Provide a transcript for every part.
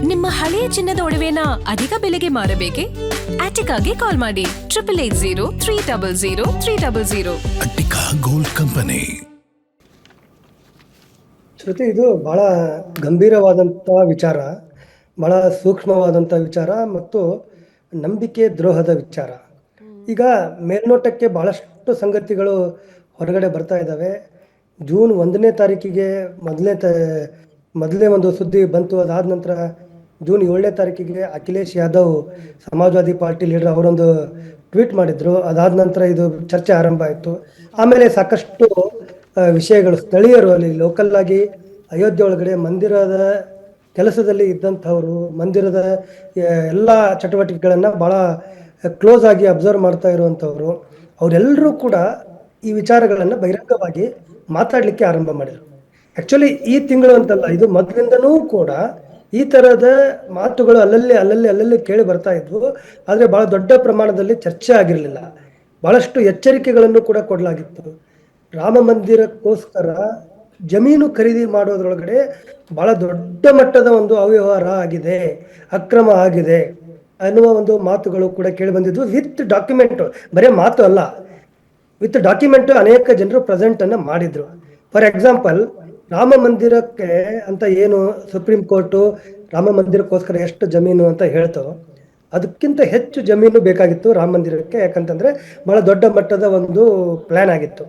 ನಿಮ್ಮ ಹಳೆಯ ಚಿನ್ನದ ಒಡವೆನ ಅಧಿಕ ಬೆಲೆಗೆ ಮಾರಬೇಕೆ? ಆಟಿಕಾಗೆ ಕಾಲ್ ಮಾಡಿ 8880 ಅಟ್ಟಿಕಾ ಗೋಲ್ಡ್ ಕಂಪನಿ. ಶ್ರುತಿ, ಇದು ಬಹಳ ಗಂಭೀರವಾದಂಥ ವಿಚಾರ, ಬಹಳ ಸೂಕ್ಷ್ಮವಾದಂಥ ವಿಚಾರ ಮತ್ತು ನಂಬಿಕೆ ದ್ರೋಹದ ವಿಚಾರ. ಈಗ ಮೇಲ್ನೋಟಕ್ಕೆ ಬಹಳಷ್ಟು ಸಂಗತಿಗಳು ಹೊರಗಡೆ ಬರ್ತಾ ಇದ್ದಾವೆ. ಜೂನ್ 1ನೇ ತಾರೀಕಿಗೆ ಮೊದಲನೇ ಒಂದು ಸುದ್ದಿ ಬಂತು. ಅದಾದ ನಂತರ ಜೂನ್ 7ನೇ ತಾರೀಕಿಗೆ ಅಖಿಲೇಶ್ ಯಾದವ್, ಸಮಾಜವಾದಿ ಪಾರ್ಟಿ ಲೀಡರ್, ಅವರೊಂದು ಟ್ವೀಟ್ ಮಾಡಿದ್ರು. ಅದಾದ ನಂತರ ಇದು ಚರ್ಚೆ ಆರಂಭ ಆಯಿತು. ಆಮೇಲೆ ಸಾಕಷ್ಟು ವಿಷಯಗಳು, ಸ್ಥಳೀಯರು ಅಲ್ಲಿ ಲೋಕಲ್ ಆಗಿ ಅಯೋಧ್ಯೆ ಒಳಗಡೆ ಮಂದಿರದ ಕೆಲಸದಲ್ಲಿ ಇದ್ದಂಥವ್ರು, ಮಂದಿರದ ಎಲ್ಲ ಚಟುವಟಿಕೆಗಳನ್ನು ಭಾಳ ಕ್ಲೋಸ್ ಆಗಿ ಅಬ್ಸರ್ವ್ ಮಾಡ್ತಾ ಇರುವಂಥವ್ರು, ಅವರೆಲ್ಲರೂ ಕೂಡ ಈ ವಿಚಾರಗಳನ್ನು ಬಹಿರಂಗವಾಗಿ ಮಾತಾಡಲಿಕ್ಕೆ ಆರಂಭ ಮಾಡಿದರು. ಆ್ಯಕ್ಚುಲಿ ಈ ತಿಂಗಳು ಅಂತಲ್ಲ, ಇದು ಮೊದಲಿಂದನೂ ಕೂಡ ಈ ಥರದ ಮಾತುಗಳು ಅಲ್ಲಲ್ಲಿ ಕೇಳಿ ಬರ್ತಾ ಇದ್ವು. ಆದರೆ ಭಾಳ ದೊಡ್ಡ ಪ್ರಮಾಣದಲ್ಲಿ ಚರ್ಚೆ ಆಗಿರಲಿಲ್ಲ. ಭಾಳಷ್ಟು ಎಚ್ಚರಿಕೆಗಳನ್ನು ಕೂಡ ಕೊಡಲಾಗಿತ್ತು. ರಾಮ ಮಂದಿರಕ್ಕೋಸ್ಕರ ಜಮೀನು ಖರೀದಿ ಮಾಡೋದ್ರೊಳಗಡೆ ಭಾಳ ದೊಡ್ಡ ಮಟ್ಟದ ಒಂದು ಅವ್ಯವಹಾರ ಆಗಿದೆ, ಅಕ್ರಮ ಆಗಿದೆ ಅನ್ನುವ ಒಂದು ಮಾತುಗಳು ಕೂಡ ಕೇಳಿ ಬಂದಿದ್ವು. ವಿತ್ ಡಾಕ್ಯುಮೆಂಟು, ಬರೀ ಮಾತು ಅಲ್ಲ, ವಿತ್ ಡಾಕ್ಯುಮೆಂಟು ಅನೇಕ ಜನರು ಪ್ರೆಸೆಂಟನ್ನು ಮಾಡಿದರು. ಫಾರ್ ಎಕ್ಸಾಂಪಲ್, ರಾಮ ಮಂದಿರಕ್ಕೆ ಅಂತ ಏನು ಸುಪ್ರೀಂ ಕೋರ್ಟು ರಾಮ ಮಂದಿರಕ್ಕೋಸ್ಕರ ಎಷ್ಟು ಜಮೀನು ಅಂತ ಹೇಳ್ತೋ, ಅದಕ್ಕಿಂತ ಹೆಚ್ಚು ಜಮೀನು ಬೇಕಾಗಿತ್ತು ರಾಮ ಮಂದಿರಕ್ಕೆ. ಯಾಕಂತಂದರೆ ಭಾಳ ದೊಡ್ಡ ಮಟ್ಟದ ಒಂದು ಪ್ಲ್ಯಾನ್ ಆಗಿತ್ತು.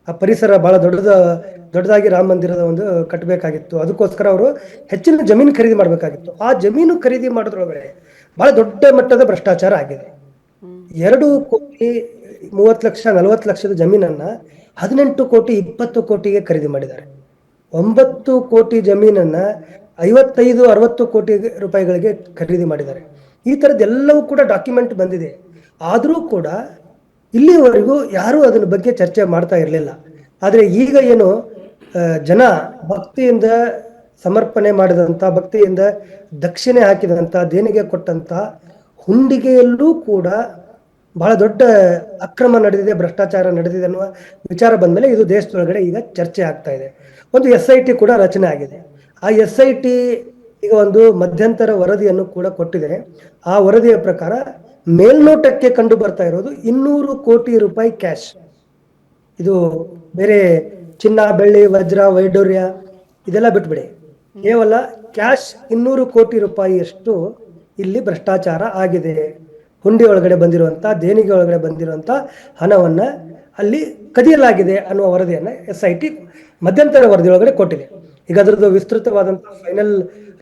ಆ ಪರಿಸರ ಭಾಳ ದೊಡ್ಡದಾಗಿ ರಾಮ ಮಂದಿರದ ಒಂದು ಕಟ್ಟಬೇಕಾಗಿತ್ತು. ಅದಕ್ಕೋಸ್ಕರ ಅವರು ಹೆಚ್ಚಿನ ಜಮೀನು ಖರೀದಿ ಮಾಡಬೇಕಾಗಿತ್ತು. ಆ ಜಮೀನು ಖರೀದಿ ಮಾಡೋದ್ರೊಳಗಡೆ ಭಾಳ ದೊಡ್ಡ ಮಟ್ಟದ ಭ್ರಷ್ಟಾಚಾರ ಆಗಿದೆ. 2,30,40,00,000 ಜಮೀನನ್ನು 18,20,00,000 ಖರೀದಿ ಮಾಡಿದ್ದಾರೆ. 9 ಕೋಟಿ ಜಮೀನನ್ನು 55-60 ಕೋಟಿ ರೂಪಾಯಿಗಳಿಗೆ ಖರೀದಿ ಮಾಡಿದ್ದಾರೆ. ಈ ಥರದ್ದೆಲ್ಲವೂ ಕೂಡ ಡಾಕ್ಯುಮೆಂಟ್ ಬಂದಿದೆ. ಆದರೂ ಕೂಡ ಇಲ್ಲಿವರೆಗೂ ಯಾರೂ ಅದರ ಬಗ್ಗೆ ಚರ್ಚೆ ಮಾಡ್ತಾ ಇರಲಿಲ್ಲ. ಆದರೆ ಈಗ ಏನು ಜನ ಭಕ್ತಿಯಿಂದ ಸಮರ್ಪಣೆ ಮಾಡಿದಂಥ, ಭಕ್ತಿಯಿಂದ ದಕ್ಷಿಣೆ ಹಾಕಿದಂಥ, ದೇಣಿಗೆ ಕೊಟ್ಟಂಥ ಹುಂಡಿಗೆಯಲ್ಲೂ ಕೂಡ ಬಹಳ ದೊಡ್ಡ ಅಕ್ರಮ ನಡೆದಿದೆ, ಭ್ರಷ್ಟಾಚಾರ ನಡೆದಿದೆ ಅನ್ನುವ ವಿಚಾರ ಬಂದಮೇಲೆ ಇದು ದೇಶದೊಳಗಡೆ ಈಗ ಚರ್ಚೆ ಆಗ್ತಾ ಇದೆ. ಒಂದು SIT ಕೂಡ ರಚನೆ ಆಗಿದೆ. ಆ SIT ಈಗ ಒಂದು ಮಧ್ಯಂತರ ವರದಿಯನ್ನು ಕೂಡ ಕೊಟ್ಟಿದೆ. ಆ ವರದಿಯ ಪ್ರಕಾರ ಮೇಲ್ನೋಟಕ್ಕೆ ಕಂಡು ಬರ್ತಾ ಇರೋದು 200 ಕೋಟಿ ರೂಪಾಯಿ ಕ್ಯಾಶ್. ಇದು ಬೇರೆ ಚಿನ್ನ, ಬೆಳ್ಳಿ, ವಜ್ರ, ವೈಡೂರ್ಯ ಇದೆಲ್ಲ ಬಿಟ್ಬಿಡಿ, ಕೇವಲ ಕ್ಯಾಶ್ 200 ಕೋಟಿ ರೂಪಾಯಿಯಷ್ಟು ಇಲ್ಲಿ ಭ್ರಷ್ಟಾಚಾರ ಆಗಿದೆ. ಹುಂಡಿ ಒಳಗಡೆ ಬಂದಿರುವಂಥ, ದೇಣಿಗೆ ಒಳಗಡೆ ಬಂದಿರುವಂಥ ಹಣವನ್ನು ಅಲ್ಲಿ ಕದಿಯಲಾಗಿದೆ ಅನ್ನುವ ವರದಿಯನ್ನು SIT ಮಧ್ಯಂತರ ವರದಿ ಒಳಗಡೆ ಕೊಟ್ಟಿದೆ. ಈಗ ಅದರದ್ದು ವಿಸ್ತೃತವಾದಂಥ ಫೈನಲ್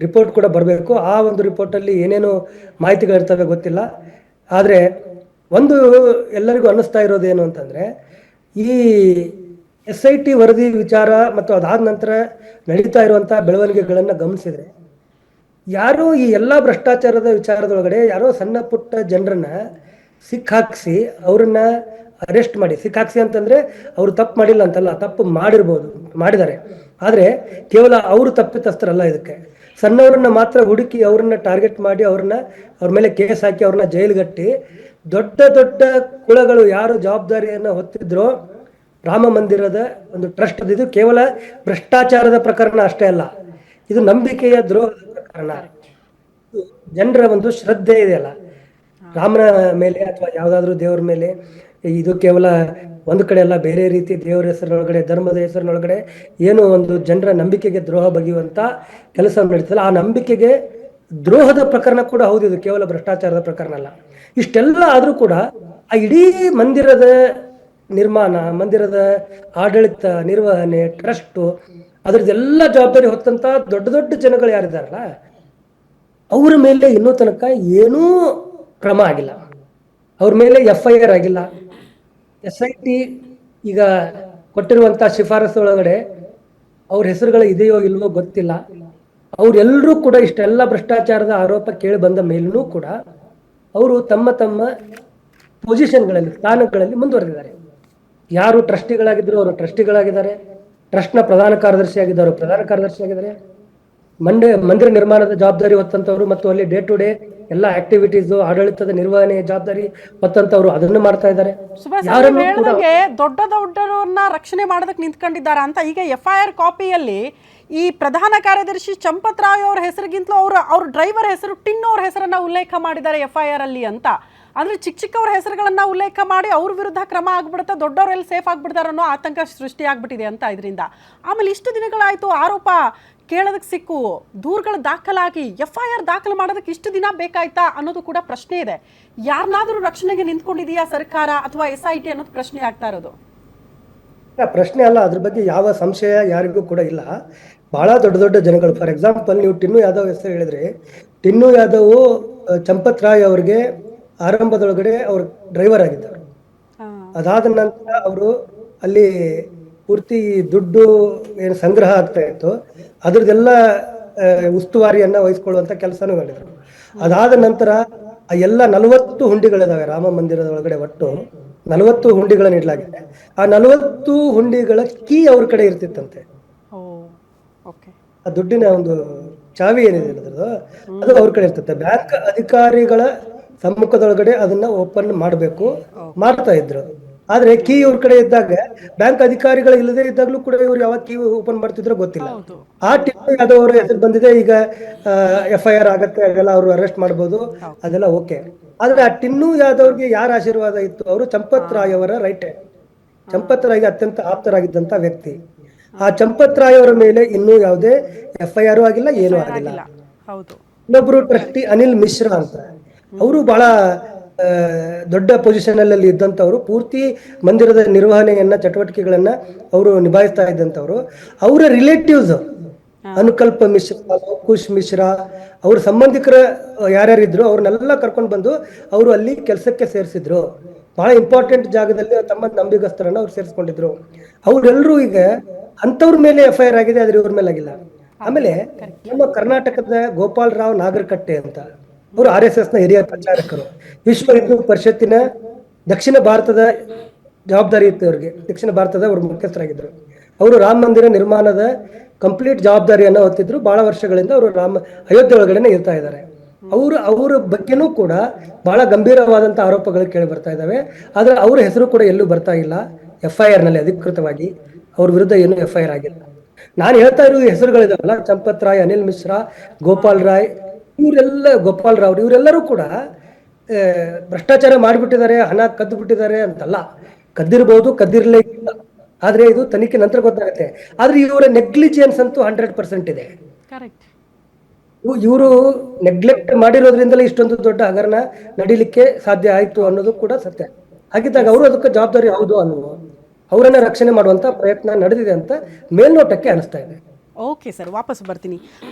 ರಿಪೋರ್ಟ್ ಕೂಡ ಬರಬೇಕು. ಆ ಒಂದು ರಿಪೋರ್ಟಲ್ಲಿ ಏನೇನು ಮಾಹಿತಿಗಳಿರ್ತವೆ ಗೊತ್ತಿಲ್ಲ. ಆದರೆ ಒಂದು ಎಲ್ಲರಿಗೂ ಅನ್ನಿಸ್ತಾ ಇರೋದೇನು ಅಂತಂದರೆ, ಈ SIT ವರದಿ ವಿಚಾರ ಮತ್ತು ಅದಾದ ನಂತರ ನಡೀತಾ ಇರುವಂಥ ಬೆಳವಣಿಗೆಗಳನ್ನು ಗಮನಿಸಿದರೆ, ಯಾರೋ ಈ ಎಲ್ಲ ಭ್ರಷ್ಟಾಚಾರದ ವಿಚಾರದೊಳಗಡೆ ಯಾರೋ ಸಣ್ಣ ಪುಟ್ಟ ಜನರನ್ನ ಸಿಕ್ಕಾಕ್ಸಿ ಅವರನ್ನ ಅರೆಸ್ಟ್ ಮಾಡಿ, ಸಿಕ್ಕಾಕ್ಸಿ ಅಂತಂದರೆ ಅವರು ತಪ್ಪು ಮಾಡಿಲ್ಲ ಅಂತಲ್ಲ, ತಪ್ಪು ಮಾಡಿದ್ದಾರೆ. ಆದರೆ ಕೇವಲ ಅವರು ತಪ್ಪಿತಸ್ಥರಲ್ಲ. ಇದಕ್ಕೆ ಸಣ್ಣವ್ರನ್ನ ಮಾತ್ರ ಹುಡುಕಿ ಅವ್ರನ್ನ ಟಾರ್ಗೆಟ್ ಮಾಡಿ ಅವ್ರ ಮೇಲೆ ಕೇಸ್ ಹಾಕಿ ಅವ್ರನ್ನ ಜೈಲಿಗಟ್ಟಿ, ದೊಡ್ಡ ದೊಡ್ಡ ಕುಳಗಳು ಯಾರು ಜವಾಬ್ದಾರಿಯನ್ನು ಹೊತ್ತಿದ್ರೋ ರಾಮ ಮಂದಿರದ ಒಂದು ಟ್ರಸ್ಟ್, ಇದು ಕೇವಲ ಭ್ರಷ್ಟಾಚಾರದ ಪ್ರಕರಣ ಅಷ್ಟೇ ಅಲ್ಲ, ಇದು ನಂಬಿಕೆಯ ದ್ರೋಹದ ಪ್ರಕರಣ. ಜನರ ಒಂದು ಶ್ರದ್ಧೆ ಇದೆಯಲ್ಲ ರಾಮನ ಮೇಲೆ ಅಥವಾ ಯಾವುದಾದ್ರೂ ದೇವರ ಮೇಲೆ, ಇದು ಕೇವಲ ಒಂದು ಕಡೆ ಅಲ್ಲ, ಬೇರೆ ರೀತಿ ದೇವರ ಹೆಸರಿನೊಳಗಡೆ, ಧರ್ಮದ ಹೆಸರಿನೊಳಗಡೆ ಏನು ಒಂದು ಜನರ ನಂಬಿಕೆಗೆ ದ್ರೋಹ ಬಗೆಯುವಂಥ ಕೆಲಸ ನಡೀತಲ್ಲ, ಆ ನಂಬಿಕೆಗೆ ದ್ರೋಹದ ಪ್ರಕರಣ ಕೂಡ ಹೌದು. ಇದು ಕೇವಲ ಭ್ರಷ್ಟಾಚಾರದ ಪ್ರಕರಣ ಅಲ್ಲ. ಇಷ್ಟೆಲ್ಲ ಆದರೂ ಕೂಡ ಆ ಇಡೀ ಮಂದಿರದ ನಿರ್ಮಾಣ, ಮಂದಿರದ ಆಡಳಿತ, ನಿರ್ವಹಣೆ, ಟ್ರಸ್ಟು, ಅದರದ್ದೆಲ್ಲ ಜವಾಬ್ದಾರಿ ಹೊತ್ತಂಥ ದೊಡ್ಡ ದೊಡ್ಡ ಜನಗಳು ಯಾರಿದ್ದಾರಲ್ಲ, ಅವರ ಮೇಲೆ ಇನ್ನೂ ತನಕ ಏನೂ ಕ್ರಮ ಆಗಿಲ್ಲ. ಅವ್ರ ಮೇಲೆ FIR ಆಗಿಲ್ಲ. SIT ಈಗ ಕೊಟ್ಟಿರುವಂಥ ಶಿಫಾರಸು ಒಳಗಡೆ ಅವ್ರ ಹೆಸರುಗಳು ಇದೆಯೋ ಇಲ್ವೋ ಗೊತ್ತಿಲ್ಲ. ಅವರೆಲ್ಲರೂ ಕೂಡ ಇಷ್ಟೆಲ್ಲ ಭ್ರಷ್ಟಾಚಾರದ ಆರೋಪ ಕೇಳಿ ಬಂದ ಮೇಲೂ ಕೂಡ ಅವರು ತಮ್ಮ ತಮ್ಮ ಪೊಸಿಷನ್ಗಳಲ್ಲಿ, ಸ್ಥಾನಗಳಲ್ಲಿ ಮುಂದುವರೆದಿದ್ದಾರೆ. ಯಾರು ಟ್ರಸ್ಟಿಗಳಾಗಿದ್ದರು ಅವರು ಟ್ರಸ್ಟಿಗಳಾಗಿದ್ದಾರೆ, ಟ್ರಸ್ಟ್ನ ಪ್ರಧಾನ ಕಾರ್ಯದರ್ಶಿ ಆಗಿದ್ದವರು ಪ್ರಧಾನ ಕಾರ್ಯದರ್ಶಿ ಆಗಿದ್ದಾರೆ, ಮಂದಿರ ನಿರ್ಮಾಣದ ಜವಾಬ್ದಾರಿ ಹೊತ್ತಂತವ್ರು ಮತ್ತು ಅಲ್ಲಿ ಡೇ ಟು ಡೇ ಎಲ್ಲ ಆಕ್ಟಿವಿಟೀಸು, ಆಡಳಿತದ ನಿರ್ವಹಣೆ ಜವಾಬ್ದಾರಿ ಹೊತ್ತಂತವ್ರು ಅದನ್ನು ಮಾಡ್ತಾ ಇದ್ದಾರೆ. ದೊಡ್ಡ ದೊಡ್ಡರನ್ನ ರಕ್ಷಣೆ ಮಾಡೋದಕ್ಕೆ ನಿಂತ್ಕೊಂಡಿದ್ದಾರೆ ಅಂತ ಈಗ FIR ಕಾಪಿಯಲ್ಲಿ ಈ ಪ್ರಧಾನ ಕಾರ್ಯದರ್ಶಿ ಚಂಪತ್ ರಾಯ್ ಅವ್ರ ಹೆಸರಿಗಿಂತಲೂ ಅವ್ರ ಡ್ರೈವರ್ ಹೆಸರು ಟಿನ್ನು ಅವ್ರ ಹೆಸರನ್ನ ಉಲ್ಲೇಖ ಮಾಡಿದ್ದಾರೆ FIR ಅಲ್ಲಿ ಅಂತ. ಅಂದ್ರೆ ಚಿಕ್ಕವರ ಹೆಸರುಗಳನ್ನ ಉಲ್ಲೇಖ ಮಾಡಿ ಅವ್ರ ವಿರುದ್ಧ ಕ್ರಮ ಆಗ್ಬಿಡುತ್ತೆ, ದೊಡ್ಡವರೆಲ್ಲ ಸೇಫ್ ಆಗ್ಬಿಡ್ತಾರೆ ಅನ್ನೋ ಆತಂಕ ಸೃಷ್ಟಿ ಆಗ್ಬಿಟ್ಟಿದೆ ಅಂತ ಇದರಿಂದ. ಆಮೇಲೆ ಇಷ್ಟು ದಿನಗಳಾಯ್ತು ಆರೋಪ ಕೇಳೋದಕ್ಕೆ ಸಿಕ್ಕು, ದೂರುಗಳು ದಾಖಲಾಗಿ FIR ದಾಖಲು ಮಾಡೋದಕ್ಕೆ ಇಷ್ಟು ದಿನ ಬೇಕಾಯ್ತಾ ಅನ್ನೋದು ಕೂಡ ಪ್ರಶ್ನೆ ಇದೆ. ಯಾರನ್ನಾದ್ರೂ ರಕ್ಷಣೆಗೆ ನಿಂತ್ಕೊಂಡಿದೆಯಾ ಸರ್ಕಾರ ಅಥವಾ SIT ಅನ್ನೋದು ಪ್ರಶ್ನೆ ಆಗ್ತಾ ಇರೋದು. ಪ್ರಶ್ನೆ ಅಲ್ಲ, ಅದ್ರ ಬಗ್ಗೆ ಯಾವ ಸಂಶಯ ಯಾರಿಗೂ ಕೂಡ ಇಲ್ಲ. ಬಹಳ ದೊಡ್ಡ ದೊಡ್ಡ ಜನಗಳು, ಫಾರ್ ಎಕ್ಸಾಂಪಲ್ ನೀವು ಟಿನ್ನು ಯಾದವ್ ಹೆಸರು ಹೇಳಿದ್ರೆ, ಟಿನ್ನು ಯಾದವ್ ಚಂಪತ್ ರಾಯ್ ಅವ್ರಿಗೆ ಆರಂಭದೊಳಗಡೆ ಅವ್ರ ಡ್ರೈವರ್ ಆಗಿದ್ದರು. ಅದಾದ ನಂತರ ಅವರು ಅಲ್ಲಿ ಪೂರ್ತಿ ದುಡ್ಡು ಏನು ಸಂಗ್ರಹ ಆಗ್ತಾ ಇತ್ತು ಅದ್ರದ್ದೆಲ್ಲ ಉಸ್ತುವಾರಿಯನ್ನ ವಹಿಸ್ಕೊಳ್ಳುವಂತ ಕೆಲಸನೂ ಮಾಡಿದ್ರು. ಅದಾದ ನಂತರ ಆ ಎಲ್ಲ 40 ಹುಂಡಿಗಳಿದಾವೆ ರಾಮ ಮಂದಿರದ ಒಳಗಡೆ, ಒಟ್ಟು 40 ಹುಂಡಿಗಳನ್ನ ಇಡಲಾಗಿದೆ. ಆ 40 ಹುಂಡಿಗಳ ಕೀ ಅವ್ರ ಕಡೆ ಇರ್ತಿತ್ತಂತೆ. ಆ ದುಡ್ಡಿನ ಒಂದು ಚಾವಿ ಏನಿದೆ ಅದ್ರದ್ದು, ಅದು ಅವ್ರ ಕಡೆ ಇರ್ತದೆ. ಬ್ಯಾಂಕ್ ಅಧಿಕಾರಿಗಳ ಸಮ್ಮುಖದೊಳಗಡೆ ಅದನ್ನ ಓಪನ್ ಮಾಡಬೇಕು, ಮಾಡ್ತಾ ಇದ್ರು. ಆದ್ರೆ ಕೀ ಇವ್ರ ಕಡೆ ಇದ್ದಾಗ ಬ್ಯಾಂಕ್ ಅಧಿಕಾರಿಗಳು ಇಲ್ಲದೆ ಇದ್ದಾಗ್ಲೂ ಕೂಡ ಇವ್ರು ಯಾವಾಗ ಕೀ ಓಪನ್ ಮಾಡ್ತಿದ್ರು ಗೊತ್ತಿಲ್ಲ. ಆ ಟಿನ್ನು ಯಾದವ್ ಅವರ ಹೆಸರು ಬಂದಿದೆ. ಈಗ FIR ಆಗತ್ತೆ, ಅದೆಲ್ಲ ಅವ್ರು ಅರೆಸ್ಟ್ ಮಾಡ್ಬೋದು, ಅದೆಲ್ಲ ಓಕೆ. ಆದ್ರೆ ಆ ಟಿನ್ನು ಯಾದವ್ಗೆ ಯಾರ ಆಶೀರ್ವಾದ ಇತ್ತು? ಅವರು ಚಂಪತ್ ರಾಯ್ ಅವರ ರೈಟ್ ಹ್ಯಾಂಡ್, ಚಂಪತ್ ರಾಯ್ಗೆ ಅತ್ಯಂತ ಆಪ್ತರಾಗಿದ್ದಂತ ವ್ಯಕ್ತಿ. ಆ ಚಂಪತ್ ರಾಯ್ ಅವರ ಮೇಲೆ ಇನ್ನೂ ಯಾವುದೇ FIR ಆಗಿಲ್ಲ, ಏನೂ ಆಗಿಲ್ಲ. ಇನ್ನೊಬ್ರು ಟ್ರಸ್ಟಿ ಅನಿಲ್ ಮಿಶ್ರಾ ಅಂತ, ಅವರು ಬಹಳ ದೊಡ್ಡ ಪೊಸಿಷನ್ ಅಲ್ಲಿ ಇದ್ದಂಥವ್ರು, ಪೂರ್ತಿ ಮಂದಿರದ ನಿರ್ವಹಣೆಯನ್ನ ಚಟುವಟಿಕೆಗಳನ್ನ ಅವರು ನಿಭಾಯಿಸ್ತಾ ಇದ್ದಂಥವ್ರು. ಅವರ ರಿಲೇಟಿವ್ಸ್ ಅನುಕಲ್ಪ ಮಿಶ್ರಾ, ಕುಶ್ ಮಿಶ್ರಾ, ಅವ್ರ ಸಂಬಂಧಿಕರ ಯಾರ್ಯಾರಿದ್ರು ಅವ್ರನ್ನೆಲ್ಲ ಕರ್ಕೊಂಡು ಬಂದು ಅವರು ಅಲ್ಲಿ ಕೆಲಸಕ್ಕೆ ಸೇರಿಸಿದ್ರು. ಬಹಳ ಇಂಪಾರ್ಟೆಂಟ್ ಜಾಗದಲ್ಲಿ ತಮ್ಮ ನಂಬಿಗಸ್ತರನ್ನ ಅವ್ರು ಸೇರಿಸ್ಕೊಂಡಿದ್ರು. ಅವರೆಲ್ಲರೂ ಈಗ ಅಂಥವ್ರ ಮೇಲೆ FIR ಆಗಿದೆ, ಆದ್ರೆ ಇವ್ರ ಮೇಲೆ ಆಗಿಲ್ಲ. ಆಮೇಲೆ ನಮ್ಮ ಕರ್ನಾಟಕದ ಗೋಪಾಲ್ ರಾವ್ ನಾಗರಕಟ್ಟೆ ಅಂತ, ಅವರು RSS ನ ಹಿರಿಯ ಪ್ರಚಾರಕರು, ವಿಶ್ವ ಹಿಂದೂ ಪರಿಷತ್ತಿನ ದಕ್ಷಿಣ ಭಾರತದ ಜವಾಬ್ದಾರಿ ಇತ್ತು ಅವ್ರಿಗೆ, ದಕ್ಷಿಣ ಭಾರತದ ಅವರು ಮುಖ್ಯಸ್ಥರಾಗಿದ್ರು. ಅವರು ರಾಮ ಮಂದಿರ ನಿರ್ಮಾಣದ ಕಂಪ್ಲೀಟ್ ಜವಾಬ್ದಾರಿಯನ್ನ ಹೊತ್ತಿದ್ರು. ಬಹಳ ವರ್ಷಗಳಿಂದ ಅವರು ಅಯೋಧ್ಯೆ ಒಳಗಡೆನೆ ಇರ್ತಾ ಇದ್ದಾರೆ. ಅವ್ರ ಬಗ್ಗೆನೂ ಕೂಡ ಬಹಳ ಗಂಭೀರವಾದಂತ ಆರೋಪಗಳು ಕೇಳಿ ಬರ್ತಾ ಇದಾವೆ. ಆದ್ರೆ ಅವ್ರ ಹೆಸರು ಕೂಡ ಎಲ್ಲೂ ಬರ್ತಾ ಇಲ್ಲ FIR ನಲ್ಲಿ ಅಧಿಕೃತವಾಗಿ. ಅವ್ರ ವಿರುದ್ಧ ಏನು FIR ಆಗಿಲ್ಲ. ನಾನು ಹೇಳ್ತಾ ಇರೋ ಹೆಸರುಗಳಿದಾವಲ್ಲ, ಚಂಪತ್ ರಾಯ್, ಅನಿಲ್ ಮಿಶ್ರಾ, ಗೋಪಾಲ್ ರಾಯ್, ಗೋಪಾಲ್ ರಾವ್, ಇವರೆಲ್ಲರೂ ಕೂಡ ಭ್ರಷ್ಟಾಚಾರ ಮಾಡಿಬಿಟ್ಟಿದ್ದಾರೆ, ಹಣ ಕದ್ದು ಬಿಟ್ಟಿದ್ದಾರೆ ಅಂತಲ್ಲ. ಕದ್ದಿರ್ಬೋದು, ಕದ್ದಿರ್ಲೇ ಇಲ್ಲ, ಆದ್ರೆ ಇದು ತನಿಖೆ ನಂತರ ಗೊತ್ತಾಗುತ್ತೆ. ಆದ್ರೆ ಇವರ ನೆಗ್ಲಿಜಿಯನ್ಸ್ ಅಂತೂ 100% ಇದೆ. ಇವರು ನೆಗ್ಲೆಕ್ಟ್ ಮಾಡಿರೋದ್ರಿಂದಲೇ ಇಷ್ಟೊಂದು ದೊಡ್ಡ ಹಗರಣ ನಡೀಲಿಕ್ಕೆ ಸಾಧ್ಯ ಆಯ್ತು ಅನ್ನೋದು ಕೂಡ ಸತ್ಯ. ಹಾಗಿದ್ದಾಗ ಅವರು ಅದಕ್ಕೆ ಜವಾಬ್ದಾರಿ ಹೌದು ಅನ್ನುವ, ಅವರನ್ನ ರಕ್ಷಣೆ ಮಾಡುವಂತ ಪ್ರಯತ್ನ ನಡೆದಿದೆ ಅಂತ ಮೇಲ್ನೋಟಕ್ಕೆ ಅನಿಸ್ತಾ ಇದೆ. ಓಕೆ ಸರ್, ವಾಪಸ್ ಬರ್ತೀನಿ.